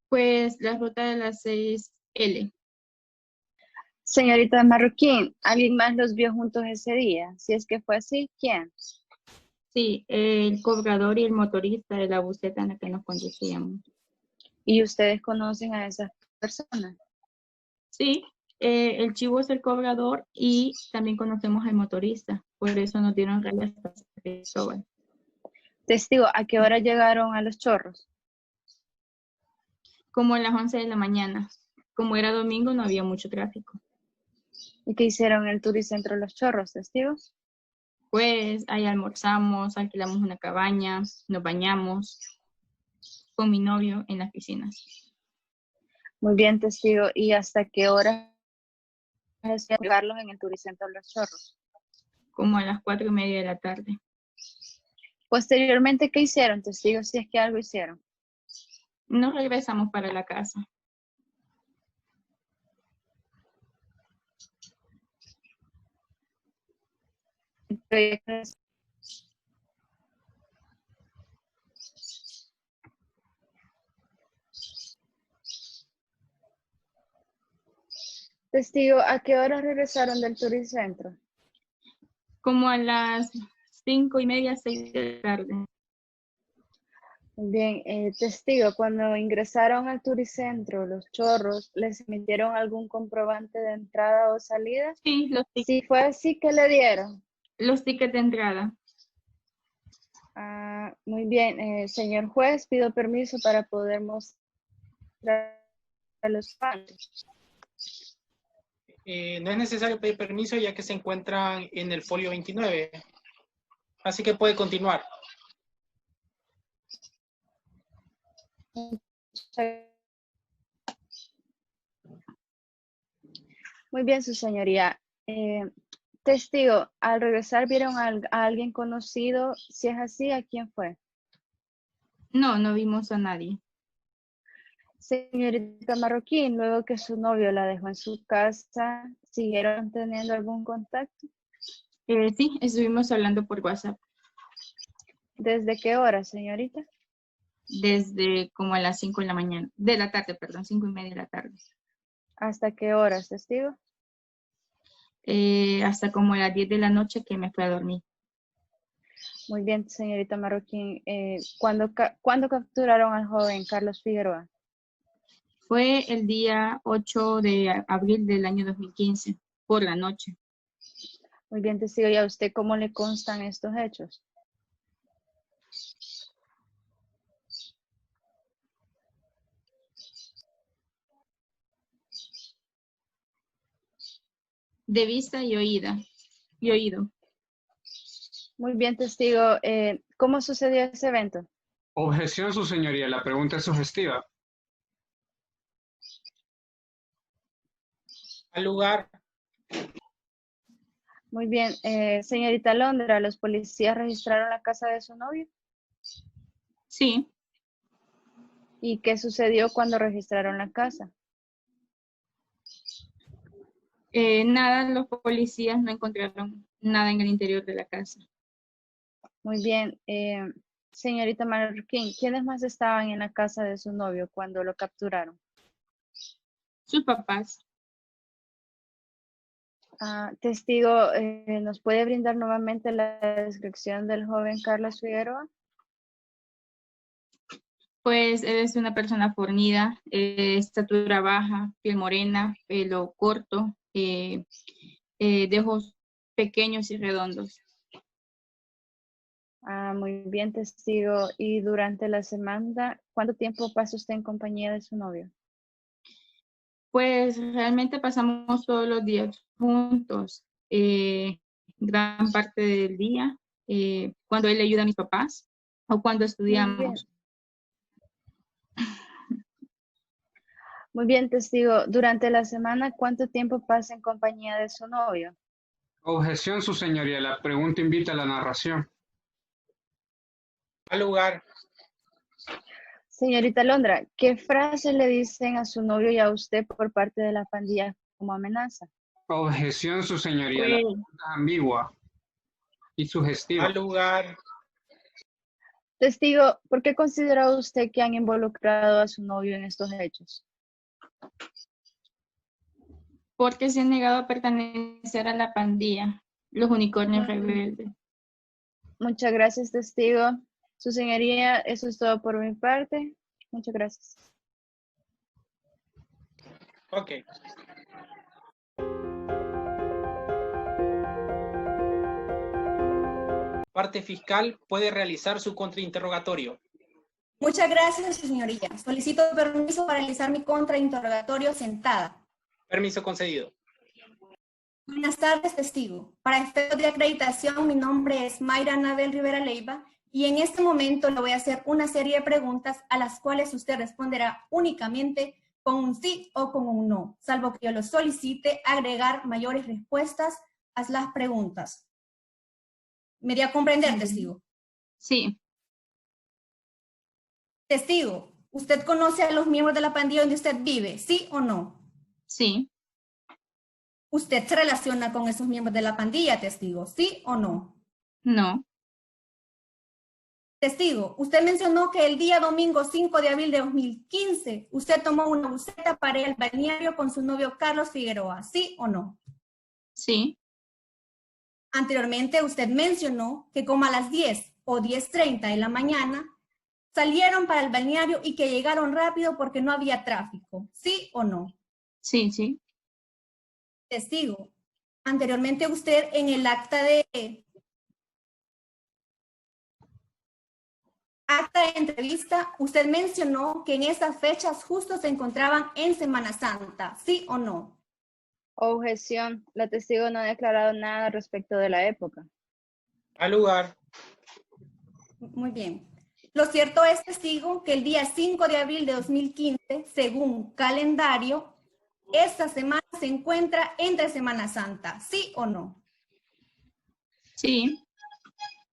Pues la ruta de las 6L. Señorita Marroquín, ¿alguien más los vio juntos ese día? Si es que fue así, ¿quién? Sí, el cobrador y el motorista de la buseta en la que nos conducíamos. ¿Y ustedes conocen a esas personas? Sí, el chivo es el cobrador y también conocemos al motorista, por eso nos dieron rayas hasta San Cristóbal. Testigo, ¿a qué hora llegaron a Los Chorros? Como a las 11 de la mañana. Como era domingo, no había mucho tráfico. ¿Y qué hicieron en el Turicentro Los Chorros, testigos? Pues ahí almorzamos, alquilamos una cabaña, nos bañamos con mi novio en las piscinas. Muy bien, testigo. ¿Y hasta qué hora Carlos en el Turicentro Los Chorros? Como a las 4:30 de la tarde. Posteriormente, ¿qué hicieron, testigos? Si es que algo hicieron. Nos regresamos para la casa. Testigo, ¿a qué hora regresaron del Turicentro? Como a las 5:30, 6 de la tarde. Bien, testigo, cuando ingresaron al Turicentro, los chorros, ¿les emitieron algún comprobante de entrada o salida? Sí, Si fue así, ¿qué le dieron? los tickets de entrada. Muy bien, señor juez, pido permiso para poder mostrar a los padres. No es necesario pedir permiso ya que se encuentran en el folio 29. Así que puede continuar. Muy bien, su señoría. Testigo, al regresar vieron a alguien conocido. Si es así, ¿a quién fue? No, no vimos a nadie. Señorita Marroquín, luego que su novio la dejó en su casa, ¿siguieron teniendo algún contacto? Sí, estuvimos hablando por WhatsApp ¿Desde qué hora, señorita? desde como a las 5 de la mañana, de la tarde, perdón, 5:30 de la tarde. ¿Hasta qué horas, testigo? Hasta como a las 10 de la noche que me fui a dormir. Muy bien, señorita Marroquín. ¿Cuándo capturaron al joven Carlos Figueroa? Fue el día 8 de abril del año 2015, por la noche. Muy bien, testigo. ¿Y a usted cómo le constan estos hechos? De vista y oído. Muy bien, testigo. ¿Cómo sucedió ese evento? Objeción, su señoría. La pregunta es sugestiva. Al lugar. Muy bien. Señorita Londra, ¿los policías registraron la casa de su novio? Sí, ¿Y qué sucedió cuando registraron la casa? nada, los policías no encontraron nada en el interior de la casa. Muy bien. Señorita Marroquín, ¿quiénes más estaban en la casa de su novio cuando lo capturaron? Sus papás. Testigo, ¿nos puede brindar nuevamente la descripción del joven Carlos Figueroa? Pues él es una persona fornida, estatura baja, piel morena, pelo corto, de ojos pequeños y redondos. Muy bien, testigo. ¿Y durante la semana, cuánto tiempo pasa usted en compañía de su novio? Pues realmente pasamos todos los días juntos, gran parte del día, cuando él le ayuda a mis papás o cuando estudiamos. Muy bien, testigo. Durante la semana, ¿cuánto tiempo pasa en compañía de su novio? Objeción, su señoría. La pregunta invita a la narración. Al lugar. Señorita Londra, ¿qué frase le dicen a su novio y a usted por parte de la pandilla como amenaza? Objeción, su señoría. La pregunta es ambigua y sugestiva. Al lugar. Testigo, ¿por qué considera usted que han involucrado a su novio en estos hechos? Porque se han negado a pertenecer a la pandilla, los unicornios rebeldes. Muchas gracias, testigo. Su señoría, eso es todo por mi parte. Muchas gracias. Ok. Parte fiscal puede realizar su contrainterrogatorio. Muchas gracias, su señoría. Solicito permiso para realizar mi contrainterrogatorio sentada. Permiso concedido. Buenas tardes, testigo. Para efectos de acreditación, mi nombre es Mayra Anabel Rivera Leiva y en este momento le voy a hacer una serie de preguntas a las cuales usted responderá únicamente con un sí o con un no, salvo que yo lo solicite agregar mayores respuestas a las preguntas. ¿Me dio a comprender, testigo? Sí. Testigo, ¿usted conoce a los miembros de la pandilla donde usted vive? ¿Sí o no? Sí. ¿Usted se relaciona con esos miembros de la pandilla, testigo? ¿Sí o no? No. Testigo, usted mencionó que el día domingo 5 de abril de 2015, usted tomó una buseta para ir al balneario con su novio Carlos Figueroa, ¿sí o no? Sí. Anteriormente usted mencionó que como a las 10 o 10:30 de la mañana salieron para el balneario y que llegaron rápido porque no había tráfico, ¿sí o no? Sí, sí. Testigo, anteriormente usted en el acta de entrevista, usted mencionó que en esas fechas justo se encontraban en Semana Santa, ¿sí o no? Objeción. La testigo no ha declarado nada respecto de la época. Al lugar. Muy bien. Lo cierto es, testigo, que el día 5 de abril de 2015, según calendario, esta semana se encuentra entre Semana Santa, ¿sí o no? Sí.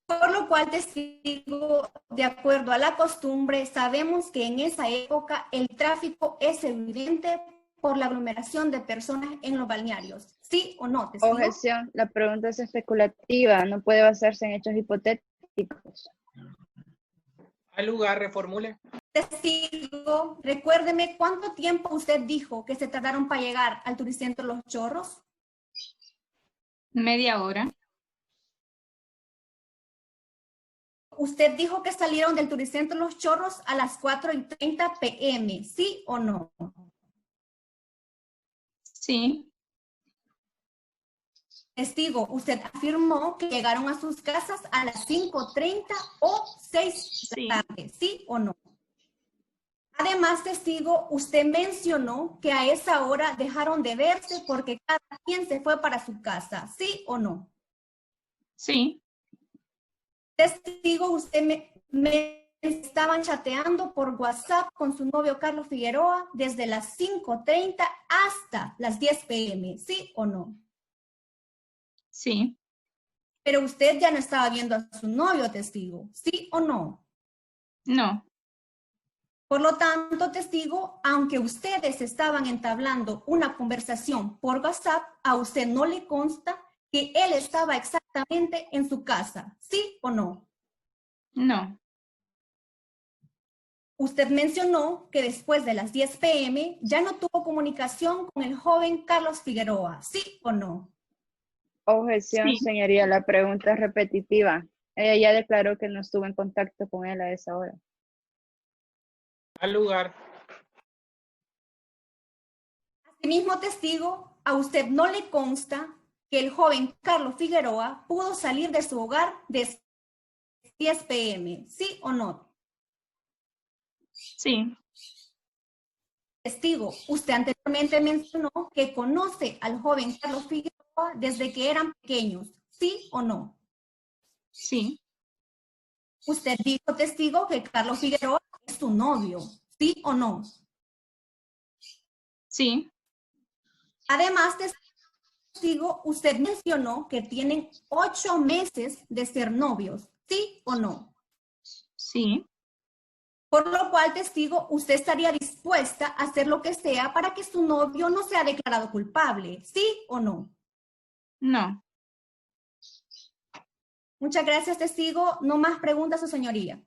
Por lo cual, testigo, de acuerdo a la costumbre, sabemos que en esa época el tráfico es evidente por la aglomeración de personas en los balnearios. ¿Sí o no, testigo? Objeción. La pregunta es especulativa, no puede basarse en hechos hipotéticos. Al lugar, reformule. Testigo, recuérdeme cuánto tiempo usted dijo que se tardaron para llegar al Turicentro Los Chorros. Media hora. Usted dijo que salieron del Turicentro Los Chorros a las 4:30 p.m., ¿sí o no? Sí. Testigo, usted afirmó que llegaron a sus casas a las 5:30 o 6 de la tarde, ¿sí o no? Además, testigo, usted mencionó que a esa hora dejaron de verse porque cada quien se fue para su casa, ¿sí o no? Sí. Testigo, usted me estaban chateando por WhatsApp con su novio Carlos Figueroa desde las 5:30 hasta las 10 p.m., ¿sí o no? Sí. Pero usted ya no estaba viendo a su novio, testigo, ¿sí o no? No. Por lo tanto, testigo, aunque ustedes estaban entablando una conversación por WhatsApp, a usted no le consta que él estaba exactamente en su casa, ¿sí o no? No. Usted mencionó que después de las 10 p.m. ya no tuvo comunicación con el joven Carlos Figueroa, ¿sí o no? Objeción, Sí. señoría, la pregunta es repetitiva. Ella ya declaró que no estuvo en contacto con él a esa hora. Al lugar. Asimismo, testigo, a usted no le consta que el joven Carlos Figueroa pudo salir de su hogar desde 10 p.m., ¿sí o no? Sí. Testigo, usted anteriormente mencionó que conoce al joven Carlos Figueroa desde que eran pequeños, ¿sí o no? Sí. Usted dijo, testigo, que Carlos Figueroa es su novio, ¿sí o no? Sí. Además, testigo, usted mencionó que tienen 8 meses de ser novios, ¿sí o no? Sí. Por lo cual, testigo, usted estaría dispuesta a hacer lo que sea para que su novio no sea declarado culpable, ¿sí o no? No. Muchas gracias, testigo. No más preguntas, su señoría.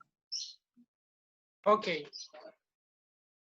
Ok.